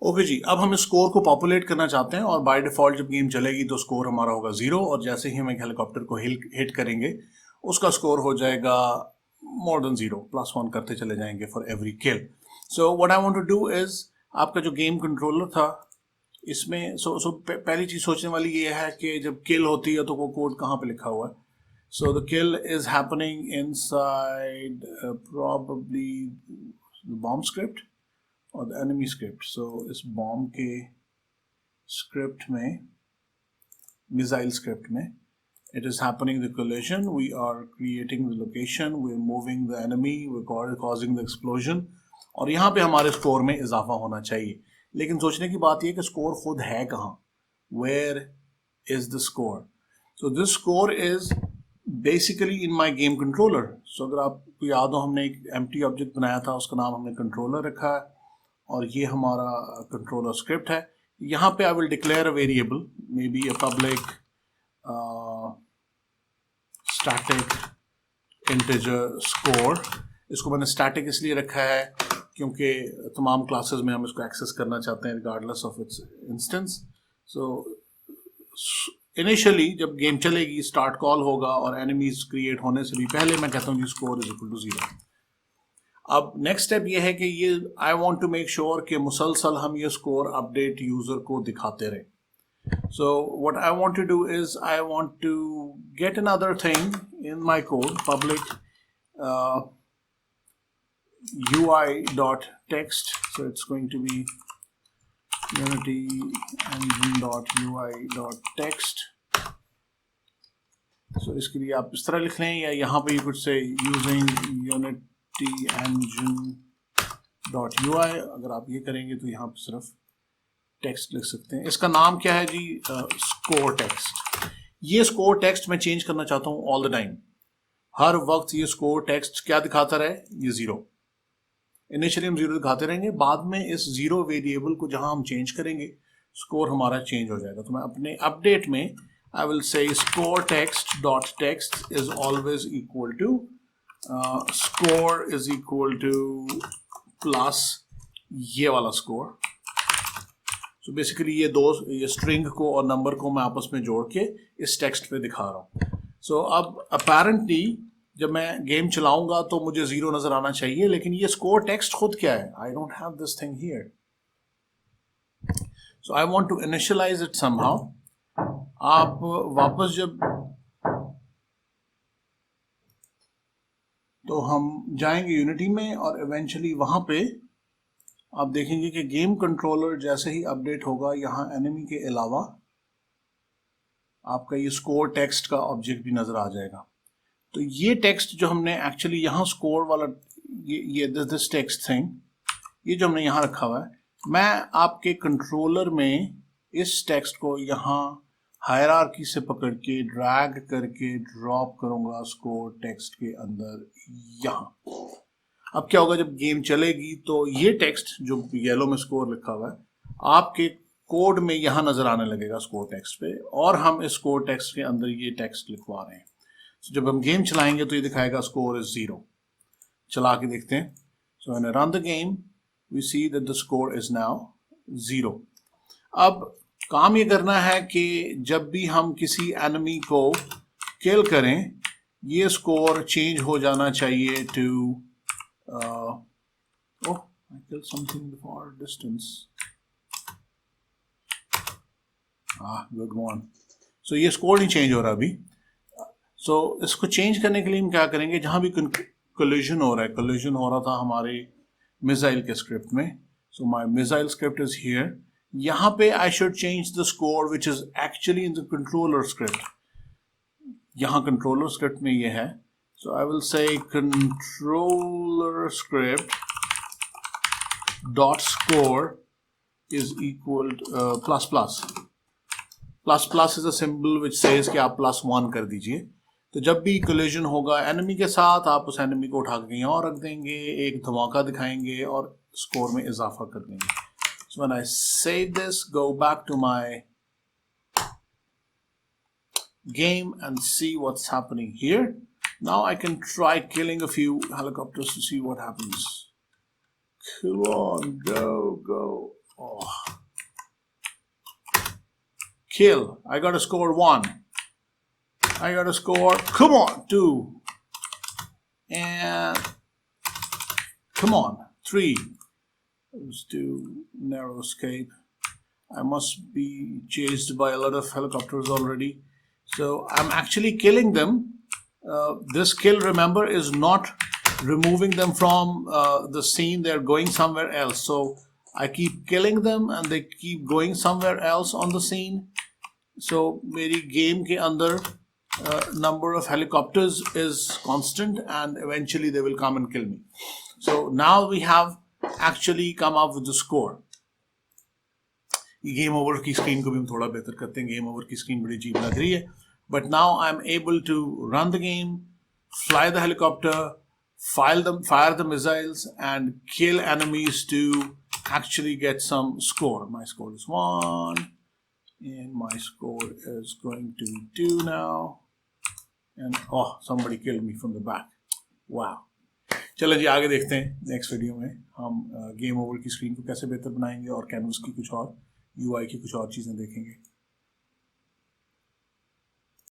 Okay जी, अब हम score को पॉपुलेट करना चाहते हैं और बाय डिफॉल्ट जब गेम चलेगी तो स्कोर हमारा होगा 0 और जैसे ही हम एक हेलीकॉप्टर को हिट करेंगे उसका स्कोर हो जाएगा मोर देन 0, +1 करते चले जाएंगे for every kill. So what I want to do is, आपका जो गेम कंट्रोलर था इसमें पहली चीज सोचने वाली ये है कि जब किल होती है तो वो कोड कहाँ पे लिखा हुआ है। So the kill is happening inside probably the bomb script और द एनिमी स्क्रिप्ट। सो इस बॉम्ब के स्क्रिप्ट में, मिसाइल स्क्रिप्ट में, it is happening the collision, we are creating the location, we are moving the enemy, we are causing the explosion और यहाँ पे हमारे score में इजाफा होना चाहिए। लेकिन सोचने की बात यह कि स्कोर खुद है कहाँ, where is the score? So this score is basically in my game controller. So अगर आपको याद हो हमने एक empty object बनाया था, उसका नाम हमने controller रखा है और ये हमारा कंट्रोलर स्क्रिप्ट है। यहाँ पे I will declare a variable, may be a public static integer score. इसको मैंने स्टैटिक इसलिए रखा है क्योंकि तमाम क्लासेस में हम इसको एक्सेस करना चाहते हैं regardless of its instance. So initially जब गेम चलेगी, स्टार्ट कॉल होगा और एनिमीज क्रिएट होने से भी पहले मैं कहता हूँ कि स्कोर इज इक्वल टू 0। अब नेक्स्ट स्टेप ये है कि ये I want to make sure कि मुसलसल हम ये स्कोर अपडेट यूजर को दिखाते रहे। So what I want to do is I want to get another thing in my code, public UI.text. So it's going to be unity engine.ui.text. So इसके लिए आप इस तरह लिख लें या यहाँ पे you could say using unit engine.ui। अगर आप ये करेंगे तो यहाँ पे सिर्फ टेक्स्ट लिख सकते हैं। इसका नाम क्या है जी? Score text. ये स्कोर टेक्स्ट मैं चेंज करना चाहता हूँ ऑल द टाइम, हर वक्त ये स्कोर टेक्स्ट क्या दिखाता रहे? ये 0। इनिशियली हम 0 दिखाते रहेंगे, बाद में इस 0 वेरिएबल को जहां हम चेंज करेंगे स्कोर हमारा चेंज हो जाएगा। तो मैं अपने अपडेट में I will say score text dot text is always equal to score is equal to plus ये वाला स्कोर। सो बेसिकली ये स्ट्रिंग को और नंबर को मैं आपस में जोड़ के इस टेक्स्ट पे दिखा रहा हूँ। सो अब अपेरेंटली जब मैं गेम चलाऊंगा तो मुझे 0 नजर आना चाहिए, लेकिन ये स्कोर टेक्स्ट खुद क्या है? I don't have this thing here. So I want to initialise it somehow. आप वापस जब तो हम जाएंगे यूनिटी में और इवेंचुअली वहां पे आप देखेंगे कि गेम कंट्रोलर जैसे ही अपडेट होगा, यहाँ एनिमी के अलावा आपका ये स्कोर टेक्स्ट का ऑब्जेक्ट भी नजर आ जाएगा। तो ये टेक्स्ट जो हमने एक्चुअली यहाँ स्कोर वाला ये दिस टेक्स्ट थिंग, ये जो हमने यहाँ रखा हुआ है, मैं आपके कंट्रोलर में इस टेक्स्ट को यहाँ हायरार्की से पकड़ के ड्रैग करके ड्रॉप करूंगा स्कोर टेक्स्ट के अंदर यहाँ। अब क्या होगा जब गेम चलेगी तो ये टेक्स्ट जो येलो में स्कोर लिखा हुआ है आपके कोड में यहाँ नजर आने लगेगा स्कोर टेक्स्ट पे, और हम इस स्कोर टेक्स्ट के अंदर ये टेक्स्ट लिखवा रहे हैं। So, जब हम गेम चलाएंगे तो ये दिखाएगा स्कोर इज 0। चला के देखते हैं। So when I run the game we see that the score is now 0। अब काम ये करना है कि जब भी हम किसी एनिमी को किल करें ये स्कोर चेंज हो जाना चाहिए to oh I killed something for distance. Good one. So ये स्कोर नहीं चेंज हो रहा अभी। सो इसको चेंज करने के लिए हम क्या करेंगे, जहां भी कोलिजन हो रहा है, कोलिजन हो रहा था हमारे मिसाइल के स्क्रिप्ट में। So my missile script is here. यहाँ पे I should change the score which is actually in the controller script. यहाँ कंट्रोलर स्क्रिप्ट में ये है। So I will say controller script dot score is equal plus plus. Plus plus is a symbol which says कि आप +1 कर दीजिए। तो जब भी कोलिजन होगा एनिमी के साथ, आप उस एनिमी को उठा के कहीं और रख देंगे, एक धमाका दिखाएंगे और स्कोर में इजाफा कर देंगे। सो when I say this, go back to my game and see what's happening here. Now I can try killing a few helicopters to see what happens. Come on, go, go. Oh. Kill. I got to score 1. I got to score, come on, 2. And come on, 3. Let's do narrow escape. I must be chased by a lot of helicopters already. So I'm actually killing them. This kill, remember, is not removing them from the scene. They're going somewhere else. So I keep killing them and they keep going somewhere else on the scene. So मेरी game के अंदर number of helicopters is constant and eventually they will come and kill me. So now we have actually come up with the score. Game over की screen को भी हम थोड़ा बेहतर करते हैं. गेम ओवर की स्क्रीन बड़ी अजीब लग रही है. But now I'm able to run the game, fly the helicopter, fire the missiles, and kill enemies to actually get some score. My score is 1, and my score is going to 2 now. And oh, somebody killed me from the back. Wow. चलो जी आगे देखते हैं. Next video में हम game over की screen को कैसे बेहतर बनाएंगे और कैनवस की कुछ और UI की कुछ और चीज़ें देखेंगे.